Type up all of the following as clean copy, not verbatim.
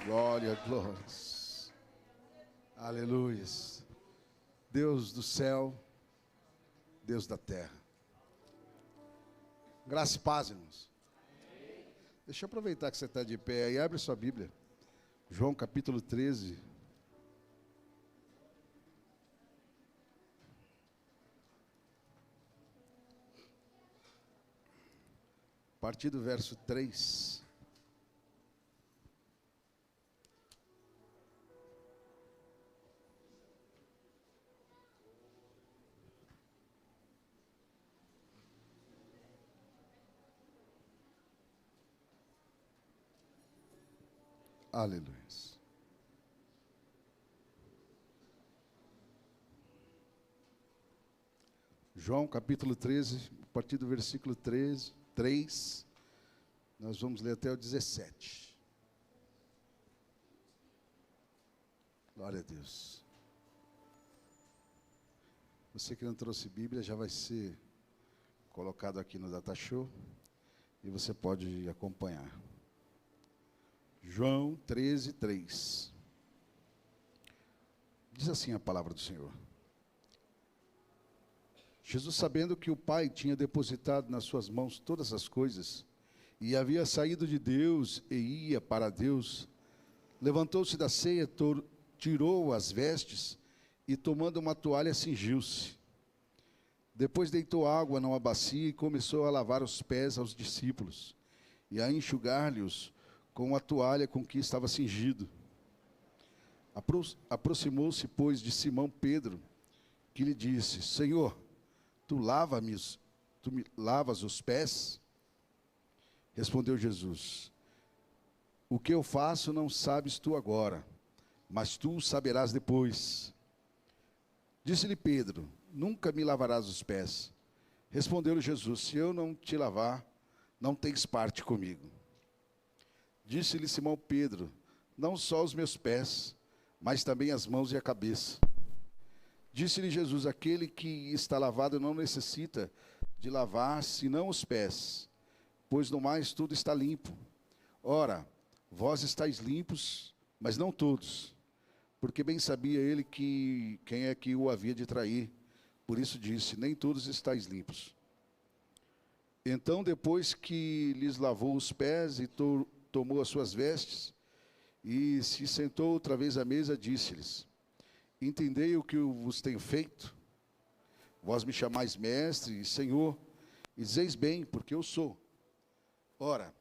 Glória, glórias. Aleluias. Deus do céu, Deus da terra. Graça e paz, irmãos. Deixa eu aproveitar que você está de pé aí. Abre sua Bíblia. João capítulo 13. A partir do verso 3. Aleluia. João capítulo 13, a partir do versículo 3, nós vamos ler até o 17. Glória a Deus. Você que não trouxe Bíblia, já vai ser colocado aqui no Data Show e você pode acompanhar. João 13, 3. Diz assim a palavra do Senhor. Jesus, sabendo que o Pai tinha depositado nas suas mãos todas as coisas, e havia saído de Deus e ia para Deus, levantou-se da ceia, tirou as vestes e, tomando uma toalha, cingiu-se. Depois deitou água numa bacia e começou a lavar os pés aos discípulos e a enxugar-lhes com a toalha com que estava cingido. Aproximou-se, pois, de Simão Pedro, que lhe disse: Senhor, tu me lavas os pés? Respondeu Jesus: o que eu faço não sabes tu agora, mas tu saberás depois. Disse-lhe Pedro: nunca me lavarás os pés. Respondeu-lhe Jesus: se eu não te lavar, não tens parte comigo. Disse-lhe Simão Pedro: não só os meus pés, mas também as mãos e a cabeça. Disse-lhe Jesus: aquele que está lavado não necessita de lavar senão os pés, pois no mais tudo está limpo. Ora, vós estáis limpos, mas não todos, porque bem sabia ele que quem é que o havia de trair. Por isso disse: nem todos estáis limpos. Então, depois que lhes lavou os pés e tomou as suas vestes e se sentou outra vez à mesa, disse-lhes: entendei o que eu vos tenho feito? Vós me chamais mestre e Senhor, e dizeis bem, porque eu sou. Ora,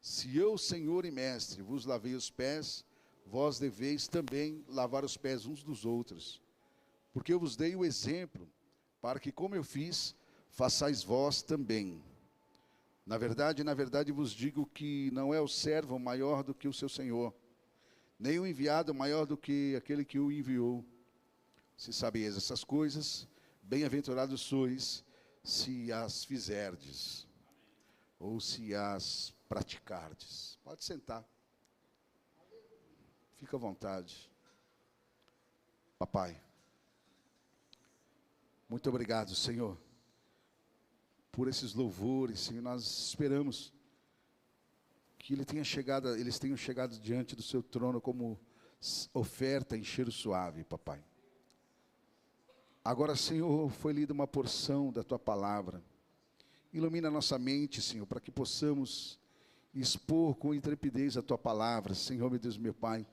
se eu, Senhor e mestre, vos lavei os pés, vós deveis também lavar os pés uns dos outros. Porque eu vos dei o exemplo, para que, como eu fiz, façais vós também. Na verdade vos digo que não é o servo maior do que o seu senhor, nem o enviado maior do que aquele que o enviou. Se sabeis essas coisas, bem-aventurados sois, se as fizerdes, ou se as praticardes. Pode sentar. Fica à vontade. Papai, muito obrigado, Senhor, por esses louvores, Senhor. Nós esperamos que eles tenham chegado diante do seu trono como oferta em cheiro suave, papai. Agora, Senhor, foi lida uma porção da tua palavra. Ilumina a nossa mente, Senhor, para que possamos expor com intrepidez a tua palavra, Senhor, meu Deus, meu Pai,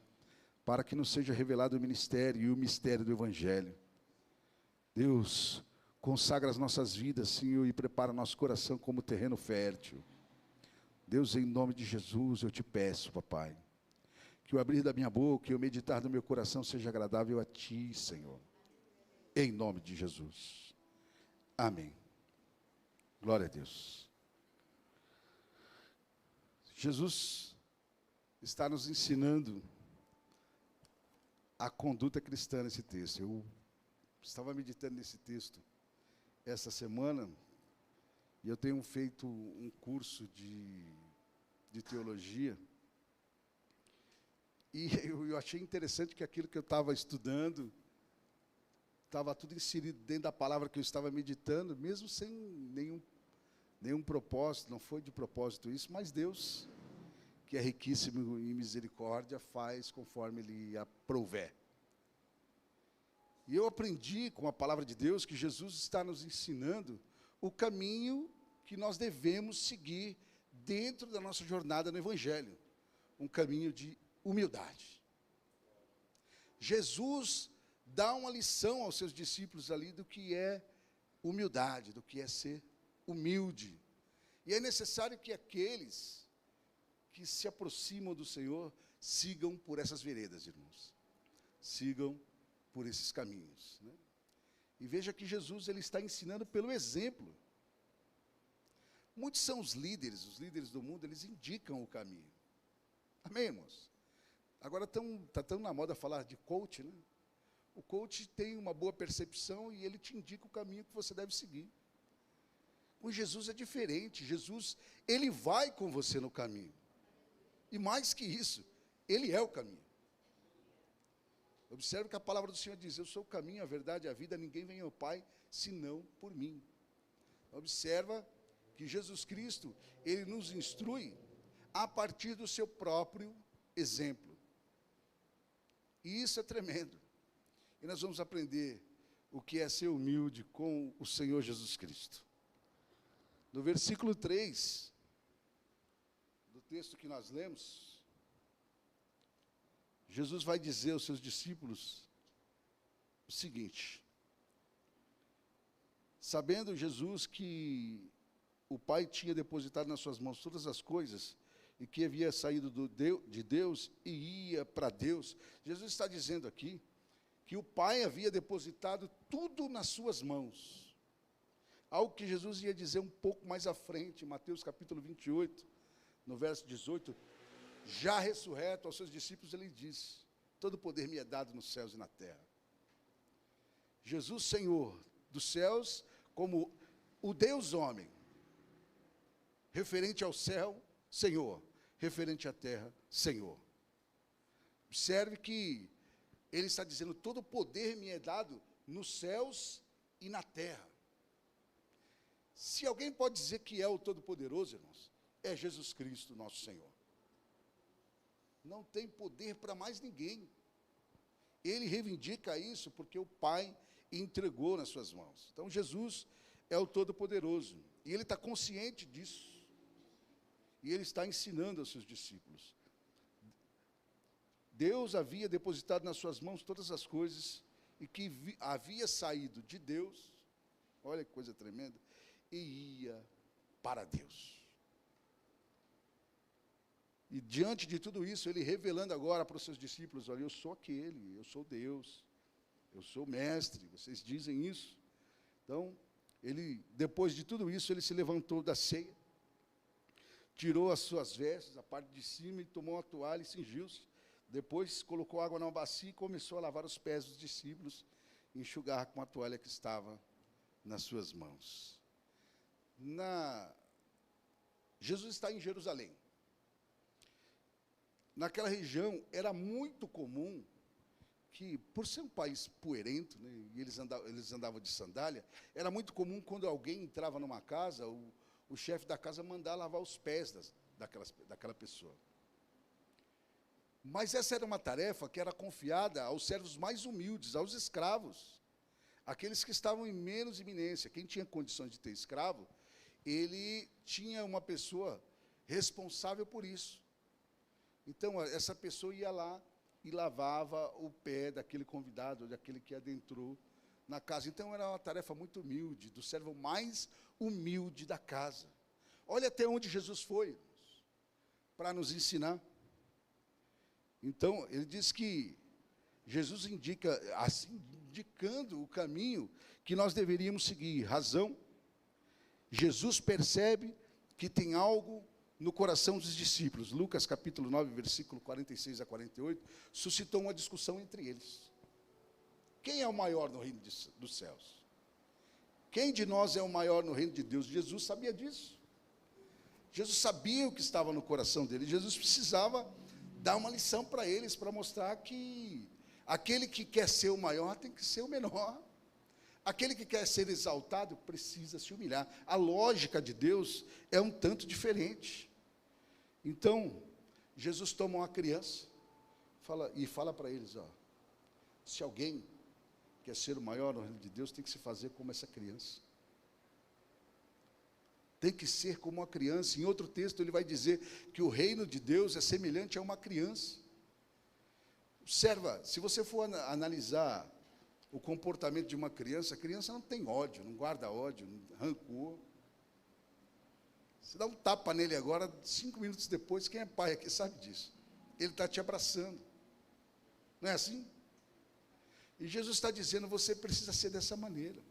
para que nos seja revelado o ministério e o mistério do Evangelho. Deus, consagra as nossas vidas, Senhor, e prepara nosso coração como terreno fértil. Deus, em nome de Jesus, eu te peço, papai, que o abrir da minha boca e o meditar do meu coração seja agradável a ti, Senhor. Em nome de Jesus. Amém. Glória a Deus. Jesus está nos ensinando a conduta cristã nesse texto. Eu estava meditando nesse texto essa semana e eu tenho feito um curso de teologia e eu achei interessante que aquilo que eu estava estudando estava tudo inserido dentro da palavra que eu estava meditando, mesmo sem nenhum propósito. Não foi de propósito isso, mas Deus, que que é riquíssimo em misericórdia, faz conforme Ele aprouver. E eu aprendi com a palavra de Deus que Jesus está nos ensinando o caminho que nós devemos seguir dentro da nossa jornada no Evangelho. Um caminho de humildade. Jesus dá uma lição aos seus discípulos ali do que é humildade, do que é ser humilde. E é necessário que aqueles que se aproximam do Senhor sigam por essas veredas, irmãos. Sigam por esses caminhos, né? E veja que Jesus ele está ensinando pelo exemplo. Muitos são os líderes do mundo, eles indicam o caminho. Amém, irmãos? Agora está tão na moda falar de coach, né? O coach tem uma boa percepção e ele te indica o caminho que você deve seguir. Com Jesus é diferente. Jesus, ele vai com você no caminho. E mais que isso, ele é o caminho. Observe que a palavra do Senhor diz: eu sou o caminho, a verdade e a vida, ninguém vem ao Pai, senão por mim. Observa que Jesus Cristo, ele nos instrui a partir do seu próprio exemplo. E isso é tremendo. E nós vamos aprender o que é ser humilde com o Senhor Jesus Cristo. No versículo 3, do texto que nós lemos, Jesus vai dizer aos seus discípulos o seguinte: sabendo Jesus que o Pai tinha depositado nas suas mãos todas as coisas, e que havia saído de Deus e ia para Deus, Jesus está dizendo aqui que o Pai havia depositado tudo nas suas mãos. Algo que Jesus ia dizer um pouco mais à frente, em Mateus capítulo 28, no verso 18, já ressurreto aos seus discípulos, ele diz: todo poder me é dado nos céus e na terra. Jesus, Senhor dos céus, como o Deus homem, referente ao céu, Senhor, referente à terra, Senhor. Observe que ele está dizendo: todo poder me é dado nos céus e na terra. Se alguém pode dizer que é o Todo-Poderoso, irmãos, é Jesus Cristo, nosso Senhor. Não tem poder para mais ninguém. Ele reivindica isso porque o Pai entregou nas suas mãos. Então Jesus é o Todo-Poderoso, e ele está consciente disso. E ele está ensinando aos seus discípulos. Deus havia depositado nas suas mãos todas as coisas, e que havia saído de Deus, olha que coisa tremenda, e ia para Deus. E diante de tudo isso, ele revelando agora para os seus discípulos: olha, eu sou aquele, eu sou Deus, eu sou o mestre, vocês dizem isso. Então, ele, depois de tudo isso, ele se levantou da ceia, tirou as suas vestes, a parte de cima, e tomou uma toalha e cingiu-se. Depois colocou água numa bacia e começou a lavar os pés dos discípulos, e enxugar com a toalha que estava nas suas mãos. Jesus está em Jerusalém. Naquela região era muito comum que, por ser um país poeirento, né, e eles andavam de sandália, era muito comum quando alguém entrava numa casa, o chefe da casa mandar lavar os pés daquela pessoa. Mas essa era uma tarefa que era confiada aos servos mais humildes, aos escravos, aqueles que estavam em menos iminência. Quem tinha condições de ter escravo, ele tinha uma pessoa responsável por isso. Então, essa pessoa ia lá e lavava o pé daquele convidado, daquele que adentrou na casa. Então, era uma tarefa muito humilde, do servo mais humilde da casa. Olha até onde Jesus foi, para nos ensinar. Então, ele diz que Jesus indica, assim, indicando o caminho que nós deveríamos seguir. Razão, Jesus percebe que tem algo no coração dos discípulos. Lucas capítulo 9, versículo 46 a 48, suscitou uma discussão entre eles. Quem é o maior no reino dos céus? Quem de nós é o maior no reino de Deus? Jesus sabia disso. Jesus sabia o que estava no coração dele. Jesus precisava dar uma lição para eles, para mostrar que aquele que quer ser o maior tem que ser o menor. Aquele que quer ser exaltado precisa se humilhar. A lógica de Deus é um tanto diferente. Então, Jesus toma uma criança e fala para eles, ó, se alguém quer ser o maior no reino de Deus, tem que se fazer como essa criança. Tem que ser como uma criança. Em outro texto ele vai dizer que o reino de Deus é semelhante a uma criança. Observa, se você for analisar o comportamento de uma criança, a criança não tem ódio, não guarda ódio, rancor. Você dá um tapa nele agora, 5 minutos depois, quem é pai aqui sabe disso. Ele está te abraçando. Não é assim? E Jesus está dizendo, você precisa ser dessa maneira.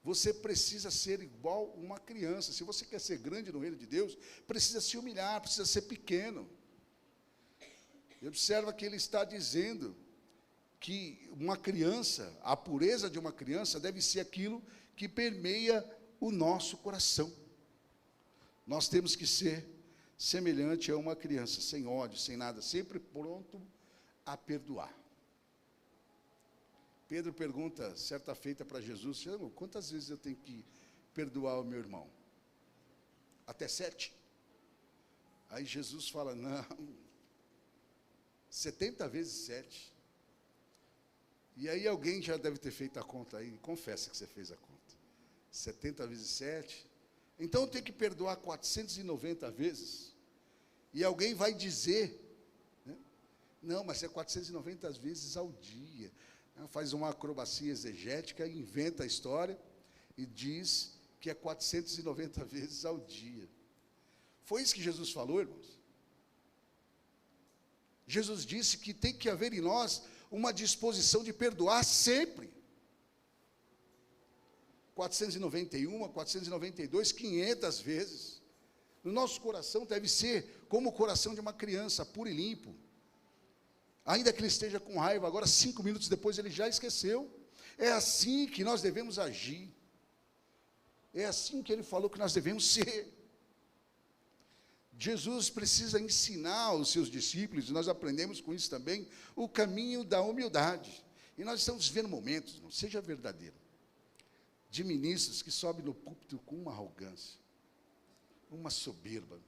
Você precisa ser igual uma criança. Se você quer ser grande no reino de Deus, precisa se humilhar, precisa ser pequeno. E observa que ele está dizendo que uma criança, a pureza de uma criança deve ser aquilo que permeia o nosso coração. Nós temos que ser semelhante a uma criança, sem ódio, sem nada, sempre pronto a perdoar. Pedro pergunta, certa feita para Jesus, quantas vezes eu tenho que perdoar o meu irmão? Até 7? Aí Jesus fala, não, 70 vezes 7. E aí alguém já deve ter feito a conta aí, confessa que você fez a conta. 70 vezes 7. Então eu tenho que perdoar 490 vezes. E alguém vai dizer, né? Não, mas é 490 vezes ao dia. Faz uma acrobacia exegética, inventa a história e diz que é 490 vezes ao dia. Foi isso que Jesus falou, irmãos? Jesus disse que tem que haver em nós uma disposição de perdoar sempre. 491, 492, 500 vezes. No nosso coração deve ser como o coração de uma criança, puro e limpo. Ainda que ele esteja com raiva, agora 5 minutos depois ele já esqueceu. É assim que nós devemos agir. É assim que ele falou que nós devemos ser. Jesus precisa ensinar aos seus discípulos, e nós aprendemos com isso também, o caminho da humildade. E nós estamos vivendo momentos, não seja verdadeiro, de ministros que sobem no púlpito com uma arrogância, uma soberba.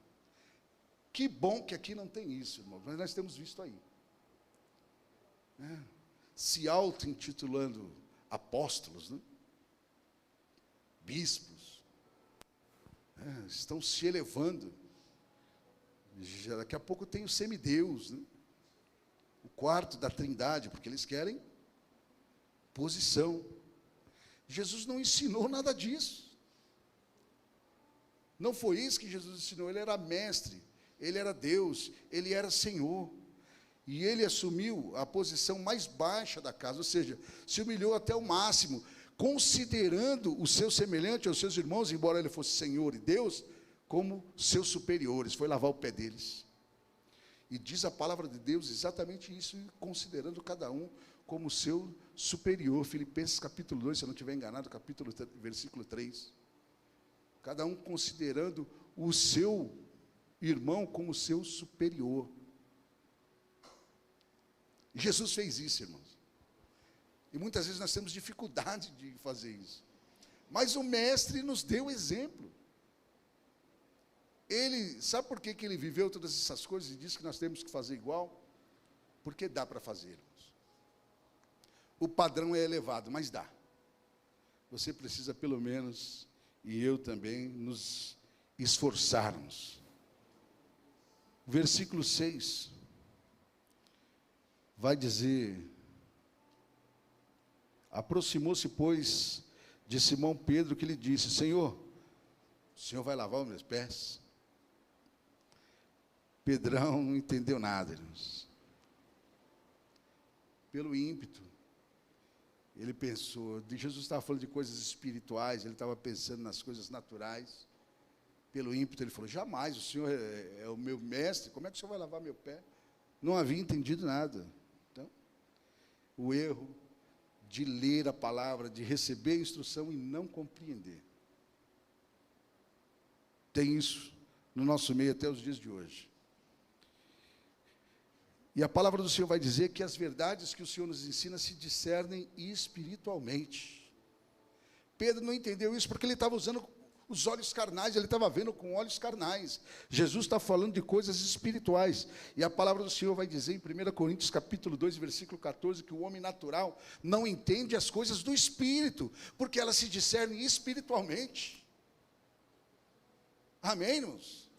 Que bom que aqui não tem isso, irmão, mas nós temos visto aí. Se auto-intitulando apóstolos, né? Bispos, estão se elevando. Já daqui a pouco tem o semideus, né? O quarto da trindade, porque eles querem posição. Jesus não ensinou nada disso. Não foi isso que Jesus ensinou. Ele era mestre, ele era Deus, ele era Senhor. E ele assumiu a posição mais baixa da casa, ou seja, se humilhou até o máximo, considerando o seu semelhante aos seus irmãos, embora ele fosse Senhor e Deus, como seus superiores, foi lavar o pé deles. E diz a palavra de Deus exatamente isso, considerando cada um como seu superior. Filipenses capítulo 2, se eu não estiver enganado, versículo 3. Cada um considerando o seu irmão como seu superior. Jesus fez isso, irmãos. E muitas vezes nós temos dificuldade de fazer isso. Mas o mestre nos deu exemplo. Ele, sabe por que ele viveu todas essas coisas e disse que nós temos que fazer igual? Porque dá para fazer, irmãos. O padrão é elevado, mas dá. Você precisa pelo menos, e eu também, nos esforçarmos. Versículo 6 vai dizer: aproximou-se, pois, de Simão Pedro, que lhe disse: Senhor, o Senhor vai lavar os meus pés? Pedrão não entendeu nada, irmãos. Pelo ímpeto, ele pensou, Jesus estava falando de coisas espirituais, ele estava pensando nas coisas naturais. Pelo ímpeto, ele falou: jamais, o Senhor é o meu mestre, como é que o Senhor vai lavar meu pé? Não havia entendido nada. Então, o erro de ler a palavra, de receber a instrução e não compreender. Tem isso no nosso meio até os dias de hoje. E a palavra do Senhor vai dizer que as verdades que o Senhor nos ensina se discernem espiritualmente. Pedro não entendeu isso porque ele estava usando os olhos carnais, ele estava vendo com olhos carnais. Jesus está falando de coisas espirituais. E a palavra do Senhor vai dizer em 1 Coríntios capítulo 2, versículo 14, que o homem natural não entende as coisas do Espírito, porque elas se discernem espiritualmente. Amém, irmãos?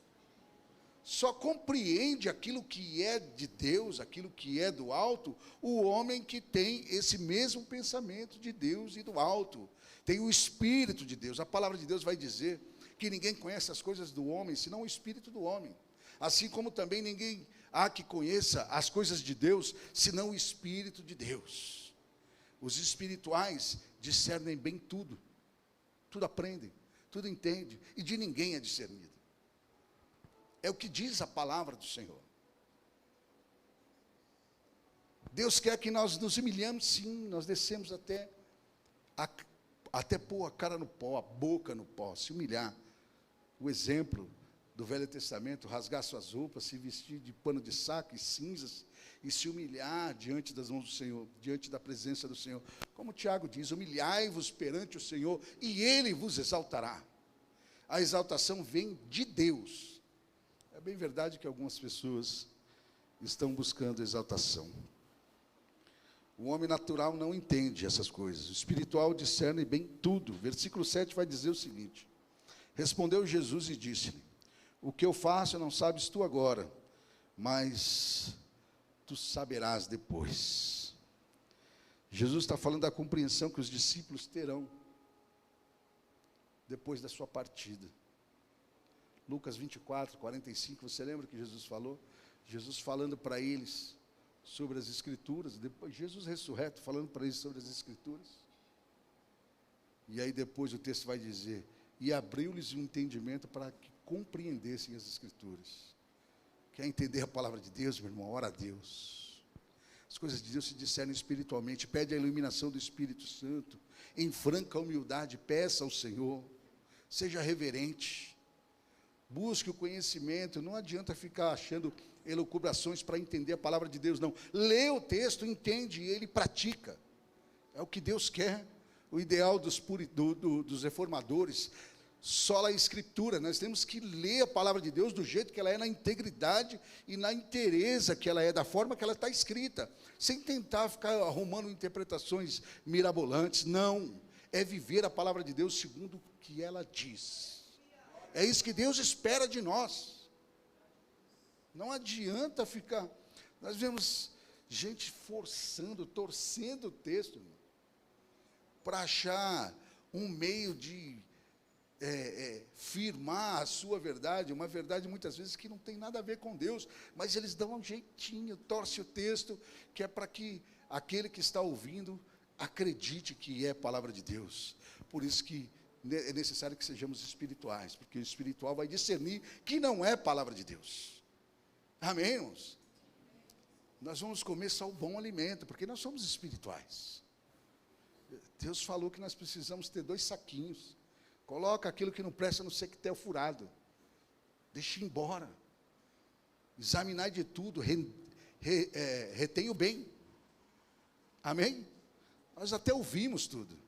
Só compreende aquilo que é de Deus, aquilo que é do alto, o homem que tem esse mesmo pensamento de Deus e do alto. Tem o Espírito de Deus. A palavra de Deus vai dizer que ninguém conhece as coisas do homem, senão o Espírito do homem. Assim como também ninguém há que conheça as coisas de Deus, senão o Espírito de Deus. Os espirituais discernem bem tudo. Tudo aprendem, tudo entendem, e de ninguém é discernido. É o que diz a palavra do Senhor. Deus quer que nós nos humilhemos, sim, nós descemos até pôr a cara no pó, a boca no pó, se humilhar. O exemplo do Velho Testamento, rasgar suas roupas, se vestir de pano de saco e cinzas, e se humilhar diante das mãos do Senhor, diante da presença do Senhor. Como Tiago diz, humilhai-vos perante o Senhor, e Ele vos exaltará. A exaltação vem de Deus. É bem verdade que algumas pessoas estão buscando exaltação. O homem natural não entende essas coisas. O espiritual discerne bem tudo. Versículo 7 vai dizer o seguinte: respondeu Jesus e disse-lhe: o que eu faço não sabes tu agora, mas tu saberás depois. Jesus está falando da compreensão que os discípulos terão depois da sua partida. Lucas 24, 45, você lembra que Jesus falou? Jesus falando para eles sobre as Escrituras, depois Jesus ressurreto falando para eles sobre as Escrituras. E aí depois o texto vai dizer, e abriu-lhes o entendimento para que compreendessem as Escrituras. Quer entender a palavra de Deus, meu irmão? Ora a Deus. As coisas de Deus se discernem espiritualmente. Pede a iluminação do Espírito Santo, em franca humildade, peça ao Senhor, seja reverente, busque o conhecimento. Não adianta ficar achando elucubrações para entender a palavra de Deus, não. Lê o texto, entende e ele pratica. É o que Deus quer. O ideal dos reformadores, sola a Escritura. Nós temos que ler a palavra de Deus do jeito que ela é, na integridade e na inteireza que ela é, da forma que ela está escrita, sem tentar ficar arrumando interpretações mirabolantes. Não, é viver a palavra de Deus segundo o que ela diz. É isso que Deus espera de nós. Não adianta ficar. Nós vemos gente forçando, torcendo o texto, para achar um meio de firmar a sua verdade, uma verdade muitas vezes que não tem nada a ver com Deus, mas eles dão um jeitinho, torce o texto, que é para que aquele que está ouvindo acredite que é palavra de Deus. Por isso que é necessário que sejamos espirituais, porque o espiritual vai discernir que não é palavra de Deus. Amém, irmãos? Nós vamos comer só o bom alimento, porque nós somos espirituais. Deus falou que nós precisamos ter 2 saquinhos. Coloca aquilo que não presta no sectel furado. Deixa embora. Examinar de tudo. Retém o bem. Amém? Nós até ouvimos tudo,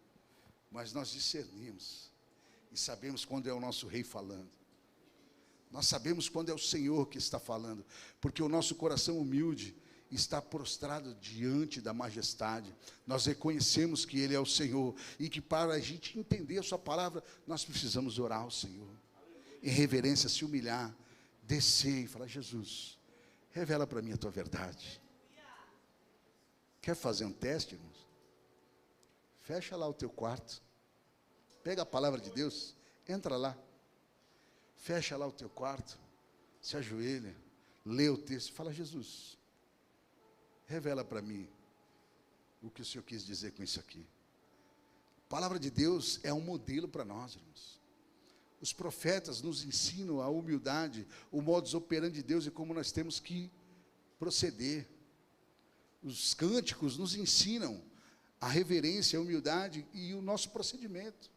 mas nós discernimos. E sabemos quando é o nosso rei falando. Nós sabemos quando é o Senhor que está falando. Porque o nosso coração humilde está prostrado diante da majestade. Nós reconhecemos que Ele é o Senhor, e que para a gente entender a sua palavra, nós precisamos orar ao Senhor, em reverência, se humilhar, descer e falar: Jesus, revela para mim a tua verdade. Quer fazer um teste, irmãos? Fecha lá o teu quarto, pega a palavra de Deus, entra lá, fecha lá o teu quarto, se ajoelha, lê o texto e fala: Jesus, revela para mim o que o Senhor quis dizer com isso aqui. A palavra de Deus é um modelo para nós, irmãos. Os profetas nos ensinam a humildade, o modus operandi de Deus e como nós temos que proceder. Os cânticos nos ensinam a reverência, a humildade e o nosso procedimento.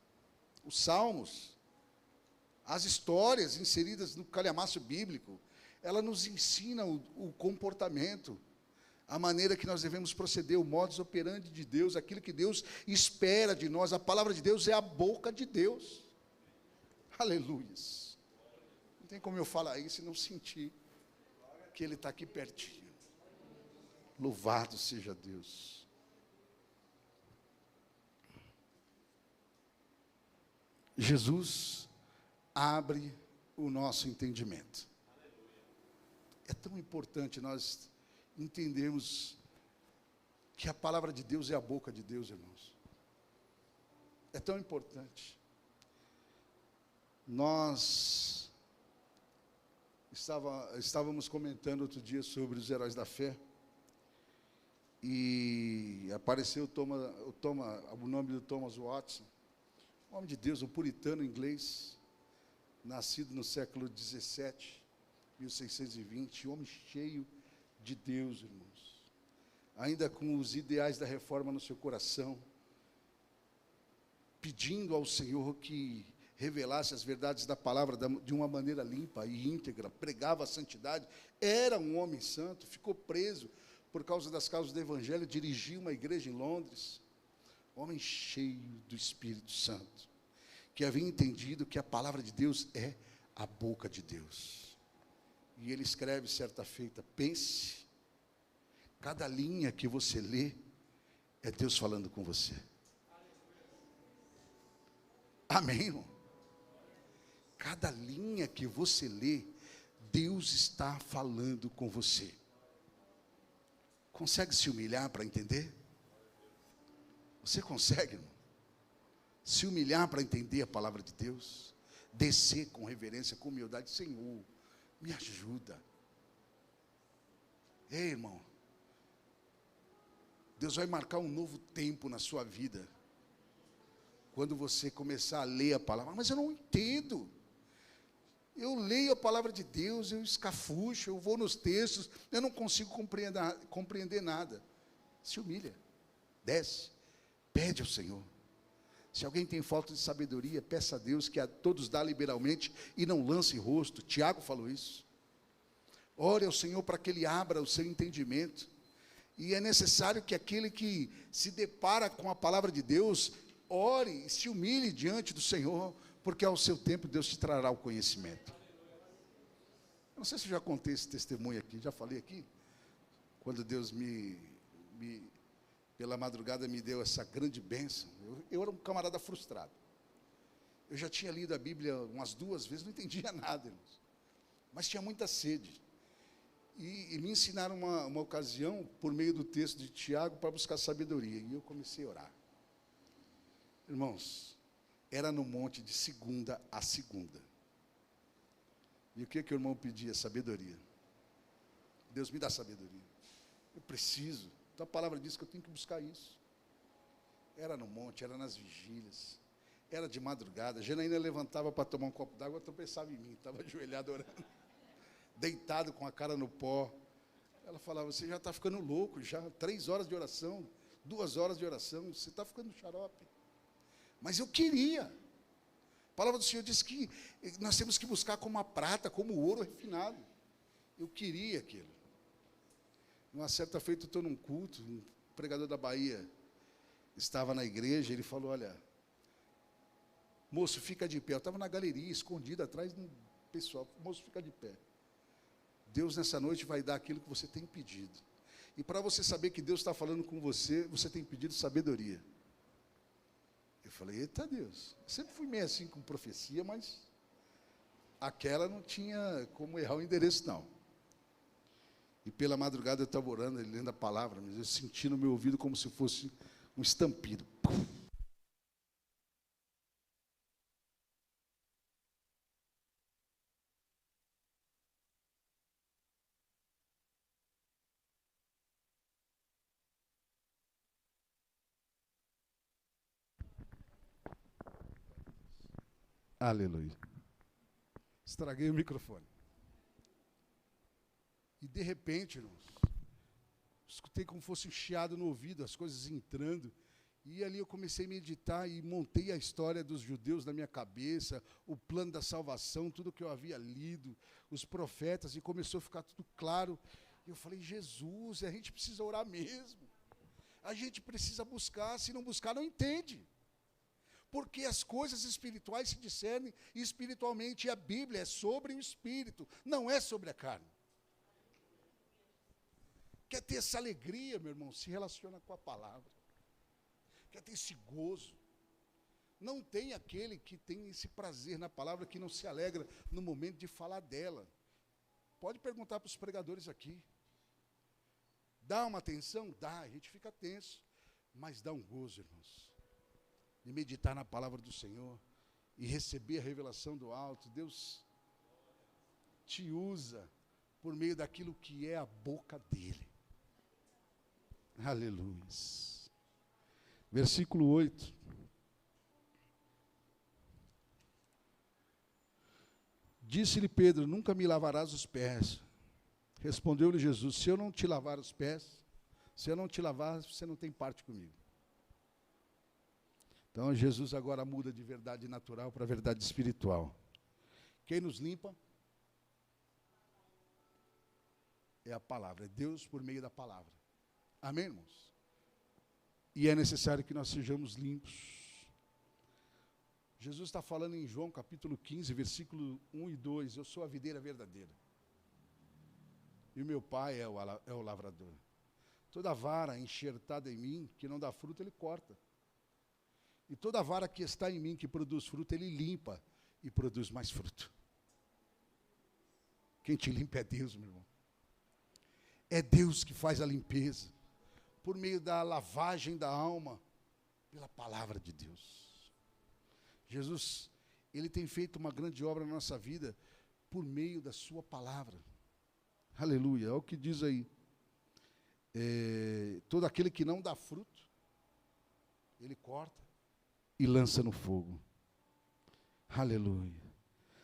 Os salmos, as histórias inseridas no calhamaço bíblico, ela nos ensina o comportamento, a maneira que nós devemos proceder, o modus operandi de Deus, aquilo que Deus espera de nós. A palavra de Deus é a boca de Deus. Aleluias. Não tem como eu falar isso e não sentir que Ele está aqui pertinho. Louvado seja Deus. Jesus abre o nosso entendimento. É tão importante nós entendermos que a palavra de Deus é a boca de Deus, irmãos. É tão importante. Nós estávamos comentando outro dia sobre os heróis da fé, e apareceu o nome do Thomas Watson, um homem de Deus, um puritano inglês, nascido no século 17, 1620, um homem cheio de Deus, irmãos, ainda com os ideais da reforma no seu coração, pedindo ao Senhor que revelasse as verdades da palavra de uma maneira limpa e íntegra, pregava a santidade, era um homem santo, ficou preso por causa das causas do Evangelho, dirigiu uma igreja em Londres, homem cheio do Espírito Santo, que havia entendido que a palavra de Deus é a boca de Deus. E ele escreve certa feita: pense, cada linha que você lê é Deus falando com você. Amém, irmão? Cada linha que você lê, Deus está falando com você. Consegue se humilhar para entender? Você consegue, irmão? Se humilhar para entender a palavra de Deus? Descer com reverência, com humildade: Senhor, me ajuda. Ei, irmão, Deus vai marcar um novo tempo na sua vida, quando você começar a ler a palavra. Mas eu não entendo. Eu leio a palavra de Deus, eu escafucho, eu vou nos textos, eu não consigo compreender nada. Se humilha, desce, pede ao Senhor. Se alguém tem falta de sabedoria, peça a Deus, que a todos dá liberalmente, e não lance rosto. Tiago falou isso. Ore ao Senhor para que Ele abra o seu entendimento. E é necessário que aquele que se depara com a palavra de Deus, ore e se humilhe diante do Senhor, porque ao seu tempo Deus te trará o conhecimento. Eu não sei se eu já contei esse testemunho aqui, já falei aqui, quando Deus pela madrugada me deu essa grande bênção. Eu era um camarada frustrado. Eu já tinha lido a Bíblia umas 2 vezes, não entendia nada, irmãos, mas tinha muita sede. E me ensinaram uma ocasião, por meio do texto de Tiago, para buscar sabedoria, e eu comecei a orar. Irmãos, era no monte de segunda a segunda. E o que o irmão pedia? Sabedoria. Deus, me dá sabedoria. Eu preciso. Então a palavra diz que eu tenho que buscar isso. Era no monte, era nas vigílias, era de madrugada. Janaína levantava para tomar um copo d'água, eu tropeçava em mim, estava ajoelhado orando, deitado com a cara no pó. Ela falava: você já está ficando louco, já 3 horas de oração, 2 horas de oração, você está ficando xarope. Mas eu queria. A palavra do Senhor diz que nós temos que buscar como a prata, como o ouro refinado. Eu queria aquilo. Uma certa feita, eu estou num culto, um pregador da Bahia estava na igreja, ele falou: olha, moço, fica de pé. Eu estava na galeria, escondido atrás do pessoal. Moço, fica de pé. Deus nessa noite vai dar aquilo que você tem pedido. E para você saber que Deus está falando com você, você tem pedido sabedoria. Eu falei: eita Deus, eu sempre fui meio assim com profecia, mas aquela não tinha como errar o endereço, não. E pela madrugada eu estava orando, lendo a palavra, mas eu senti no meu ouvido como se fosse um estampido. Aleluia. Estraguei o microfone. E de repente, irmãos, escutei como fosse um chiado no ouvido, as coisas entrando. E ali eu comecei a meditar e montei a história dos judeus na minha cabeça, o plano da salvação, tudo que eu havia lido, os profetas, e começou a ficar tudo claro. E eu falei: Jesus, a gente precisa orar mesmo. A gente precisa buscar, se não buscar, não entende. Porque as coisas espirituais se discernem espiritualmente, e a Bíblia é sobre o espírito, não é sobre a carne. Quer ter essa alegria, meu irmão? Se relaciona com a palavra. Quer ter esse gozo? Não tem aquele que tem esse prazer na palavra, que não se alegra no momento de falar dela. Pode perguntar para os pregadores aqui. Dá uma atenção? Dá, a gente fica tenso. Mas dá um gozo, irmãos. De meditar na palavra do Senhor e receber a revelação do alto. Deus te usa por meio daquilo que é a boca dele. Aleluia. Versículo 8. Disse-lhe Pedro: nunca me lavarás os pés. Respondeu-lhe Jesus: se eu não te lavar os pés, se eu não te lavar, você não tem parte comigo. Então Jesus agora muda de verdade natural para verdade espiritual. Quem nos limpa é a palavra, é Deus por meio da palavra. Amém, irmãos? E é necessário que nós sejamos limpos. Jesus está falando em João capítulo 15, versículo 1 e 2. Eu sou a videira verdadeira. E o meu pai é o lavrador. Toda vara enxertada em mim, que não dá fruto, ele corta. E toda vara que está em mim, que produz fruto, ele limpa e produz mais fruto. Quem te limpa é Deus, meu irmão. É Deus que faz a limpeza, por meio da lavagem da alma, pela palavra de Deus. Jesus, ele tem feito uma grande obra na nossa vida, por meio da sua palavra. Aleluia, é o que diz aí. Todo aquele que não dá fruto, ele corta e lança no fogo. Aleluia.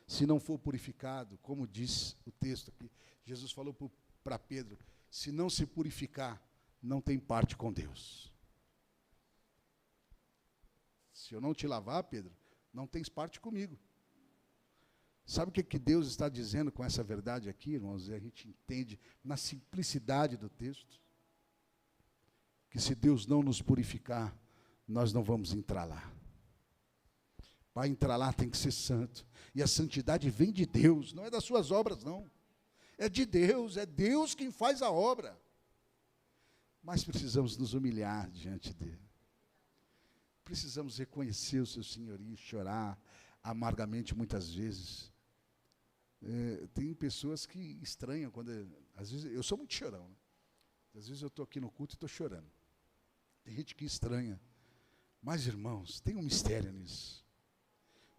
Se não for purificado, como diz o texto aqui, Jesus falou para Pedro: se não se purificar, não tem parte com Deus. Se eu não te lavar, Pedro, não tens parte comigo. Sabe o que Deus está dizendo com essa verdade aqui, irmãos? E a gente entende na simplicidade do texto, que se Deus não nos purificar, nós não vamos entrar lá. Para entrar lá tem que ser santo. E a santidade vem de Deus, não é das suas obras, não. É de Deus, é Deus quem faz a obra. Mas precisamos nos humilhar diante dele. Precisamos reconhecer o seu senhorio, chorar amargamente muitas vezes. Tem pessoas que estranham quando... Às vezes, eu sou muito chorão, né? Às vezes eu estou aqui no culto e estou chorando. Tem gente que estranha. Mas, irmãos, tem um mistério nisso.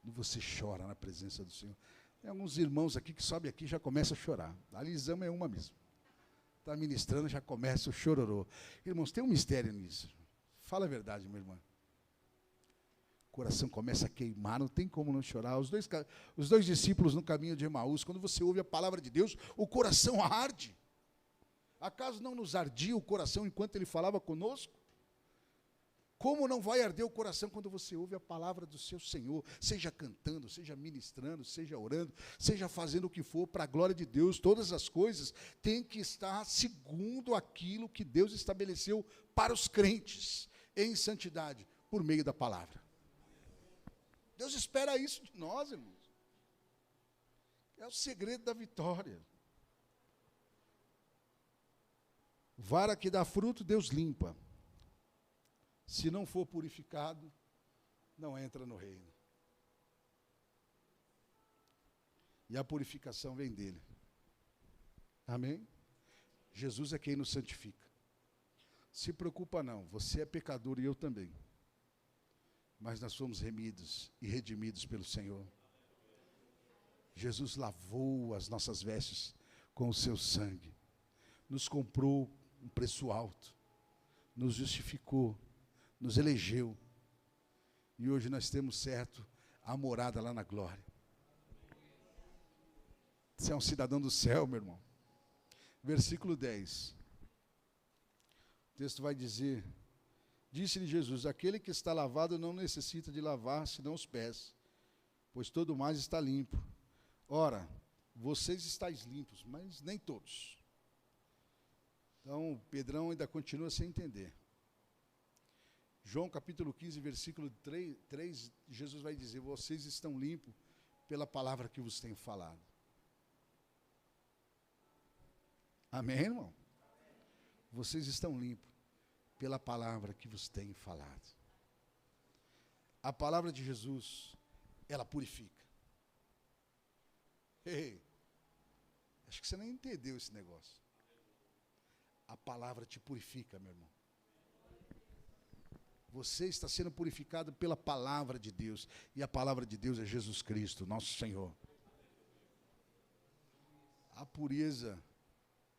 Quando você chora na presença do Senhor. Tem alguns irmãos aqui que sobem aqui e já começam a chorar. A Lisama é uma mesmo. Está ministrando, já começa o chororô. Irmãos, tem um mistério nisso. Fala a verdade, meu irmão. O coração começa a queimar, não tem como não chorar. Os dois discípulos no caminho de Emaús, quando você ouve a palavra de Deus, o coração arde. Acaso não nos ardia o coração enquanto ele falava conosco? Como não vai arder o coração quando você ouve a palavra do seu Senhor, seja cantando, seja ministrando, seja orando, seja fazendo o que for para a glória de Deus? Todas as coisas têm que estar segundo aquilo que Deus estabeleceu para os crentes, em santidade, por meio da palavra. Deus espera isso de nós, irmãos. É o segredo da vitória. Vara que dá fruto, Deus limpa. Se não for purificado, não entra no reino. E a purificação vem dele. Amém? Jesus é quem nos santifica. Se preocupa não, você é pecador e eu também. Mas nós fomos remidos e redimidos pelo Senhor. Jesus lavou as nossas vestes com o seu sangue. Nos comprou um preço alto. Nos justificou. Nos elegeu. E hoje nós temos certo a morada lá na glória. Você é um cidadão do céu, meu irmão. Versículo 10. O texto vai dizer: disse-lhe Jesus: aquele que está lavado não necessita de lavar senão os pés, pois todo mais está limpo. Ora, vocês estáis limpos, mas nem todos. Então, Pedrão ainda continua sem entender. João capítulo 15, versículo 3, Jesus vai dizer: vocês estão limpos pela palavra que vos tenho falado. Amém, irmão? Vocês estão limpos pela palavra que vos tenho falado. A palavra de Jesus, ela purifica. Ei, acho que você não entendeu esse negócio. A palavra te purifica, meu irmão. Você está sendo purificado pela palavra de Deus. E a palavra de Deus é Jesus Cristo, nosso Senhor. A pureza,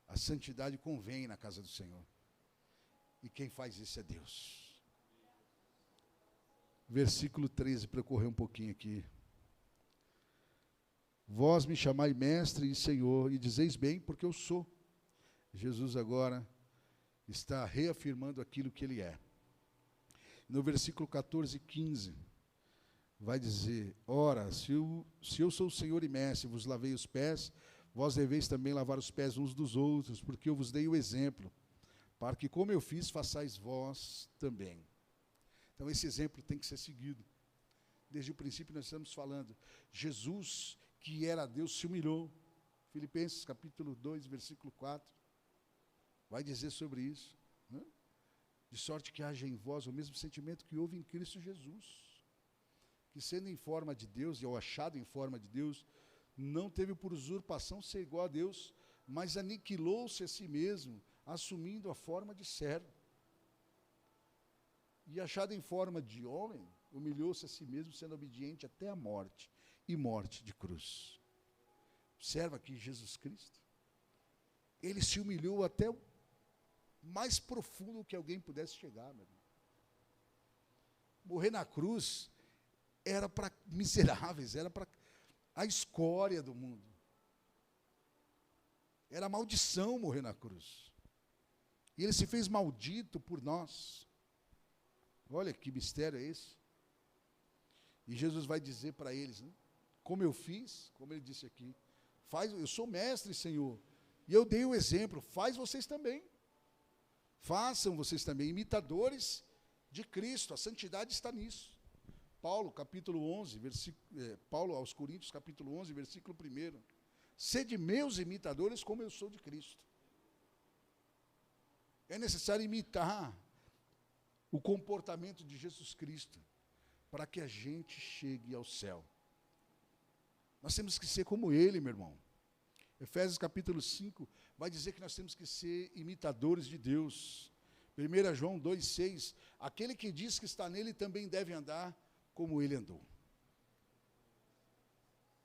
a santidade convém na casa do Senhor. E quem faz isso é Deus. Versículo 13, para eu correr um pouquinho aqui. Vós me chamai mestre e Senhor, e dizeis bem, porque eu sou. Jesus agora está reafirmando aquilo que ele é. No versículo 14 e 15, vai dizer: ora, se eu sou o Senhor e mestre, vos lavei os pés, vós deveis também lavar os pés uns dos outros, porque eu vos dei o exemplo, para que como eu fiz, façais vós também. Então esse exemplo tem que ser seguido. Desde o princípio nós estamos falando, Jesus, que era Deus, se humilhou. Filipenses capítulo 2, versículo 4, vai dizer sobre isso, né? De sorte que haja em vós o mesmo sentimento que houve em Cristo Jesus, que sendo em forma de Deus, ou achado em forma de Deus, não teve por usurpação ser igual a Deus, mas aniquilou-se a si mesmo, assumindo a forma de servo. E achado em forma de homem, humilhou-se a si mesmo, sendo obediente até a morte, e morte de cruz. Observa aqui Jesus Cristo. Ele se humilhou até o mais profundo que alguém pudesse chegar, meu irmão. Morrer na cruz era para miseráveis, era para a escória do mundo. Era maldição morrer na cruz. E ele se fez maldito por nós. Olha que mistério é esse. E Jesus vai dizer para eles, né, como eu fiz, como ele disse aqui, eu sou mestre, Senhor, e eu dei o exemplo, faz vocês também. Façam vocês também, imitadores de Cristo, a santidade está nisso. Paulo, capítulo 11, Paulo aos Coríntios, capítulo 11, versículo 1. Sede meus imitadores, como eu sou de Cristo. É necessário imitar o comportamento de Jesus Cristo, para que a gente chegue ao céu. Nós temos que ser como ele, meu irmão. Efésios capítulo 5 vai dizer que nós temos que ser imitadores de Deus. 1 João 2,6, aquele que diz que está nele também deve andar como ele andou.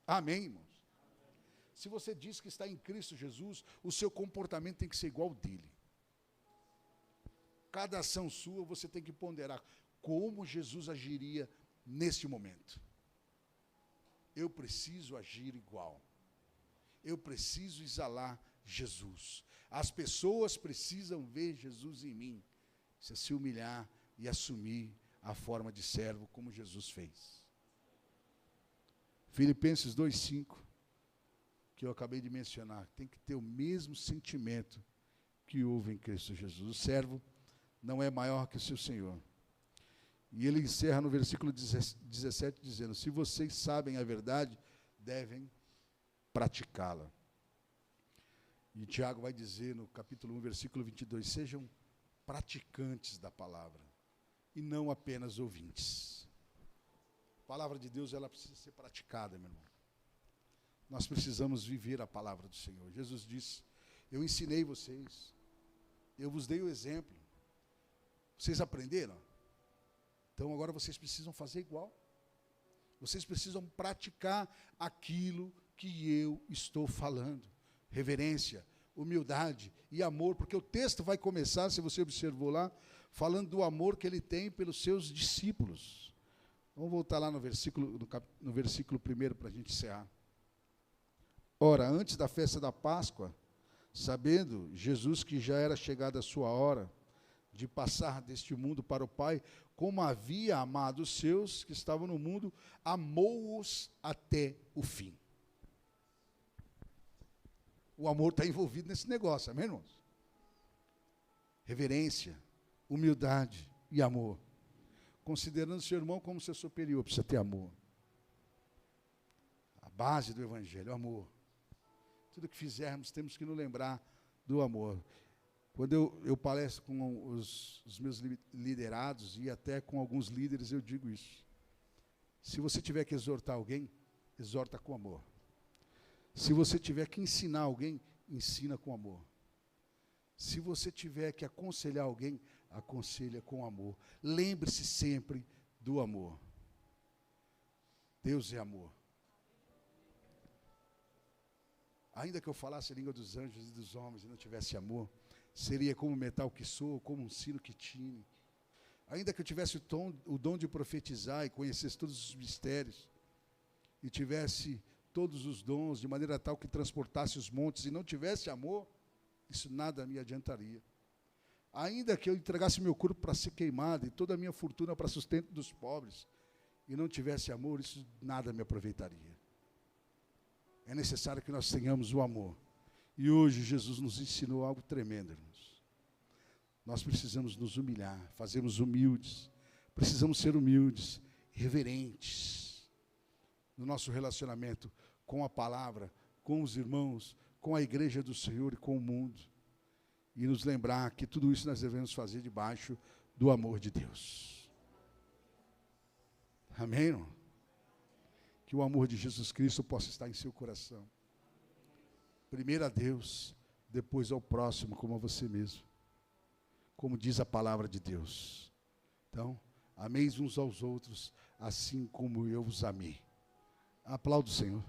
Amém, irmãos? Se você diz que está em Cristo Jesus, o seu comportamento tem que ser igual ao dele. Cada ação sua você tem que ponderar como Jesus agiria neste momento. Eu preciso agir igual. Eu preciso exalar Jesus. As pessoas precisam ver Jesus em mim. Se humilhar e assumir a forma de servo como Jesus fez. Filipenses 2,5, que eu acabei de mencionar, tem que ter o mesmo sentimento que houve em Cristo Jesus. O servo não é maior que o seu Senhor. E ele encerra no versículo 17 dizendo: se vocês sabem a verdade, devem praticá-la. E Tiago vai dizer no capítulo 1, versículo 22, sejam praticantes da palavra, e não apenas ouvintes. A palavra de Deus, ela precisa ser praticada, meu irmão. Nós precisamos viver a palavra do Senhor. Jesus disse: eu ensinei vocês, eu vos dei o exemplo. Vocês aprenderam? Então agora vocês precisam fazer igual. Vocês precisam praticar aquilo que eu estou falando. Reverência, humildade e amor, porque o texto vai começar, se você observou lá, falando do amor que ele tem pelos seus discípulos. Vamos voltar lá no versículo 1 para a gente encerrar. Ora, antes da festa da Páscoa, sabendo Jesus que já era chegada a sua hora de passar deste mundo para o Pai, como havia amado os seus que estavam no mundo, amou-os até o fim. O amor está envolvido nesse negócio, amém, irmãos? Reverência, humildade e amor. considerando seu irmão como seu superior, precisa ter amor. A base do Evangelho, o amor. Tudo que fizermos, temos que nos lembrar do amor. Quando eu palestro com os meus liderados e até com alguns líderes, eu digo isso. Se você tiver que exortar alguém, exorta com amor. Se você tiver que ensinar alguém, ensina com amor. Se você tiver que aconselhar alguém, aconselha com amor. Lembre-se sempre do amor. Deus é amor. Ainda que eu falasse a língua dos anjos e dos homens e não tivesse amor, seria como o metal que soa, como um sino que tine. Ainda que eu tivesse o dom de profetizar e conhecesse todos os mistérios, e tivesse todos os dons de maneira tal que transportasse os montes e não tivesse amor, isso nada me adiantaria. Ainda que eu entregasse meu corpo para ser queimado e toda a minha fortuna para sustento dos pobres, e não tivesse amor, isso nada me aproveitaria. É necessário que nós tenhamos o amor. E hoje Jesus nos ensinou algo tremendo, irmãos. Nós precisamos nos humilhar, fazermos humildes. Precisamos ser humildes, reverentes no nosso relacionamento com a palavra, com os irmãos, com a igreja do Senhor e com o mundo. E nos lembrar que tudo isso nós devemos fazer debaixo do amor de Deus. Amém, irmão? Que o amor de Jesus Cristo possa estar em seu coração. Primeiro a Deus, depois ao próximo, como a você mesmo. Como diz a palavra de Deus. Então, ameis uns aos outros, assim como eu vos amei. Aplauda o Senhor.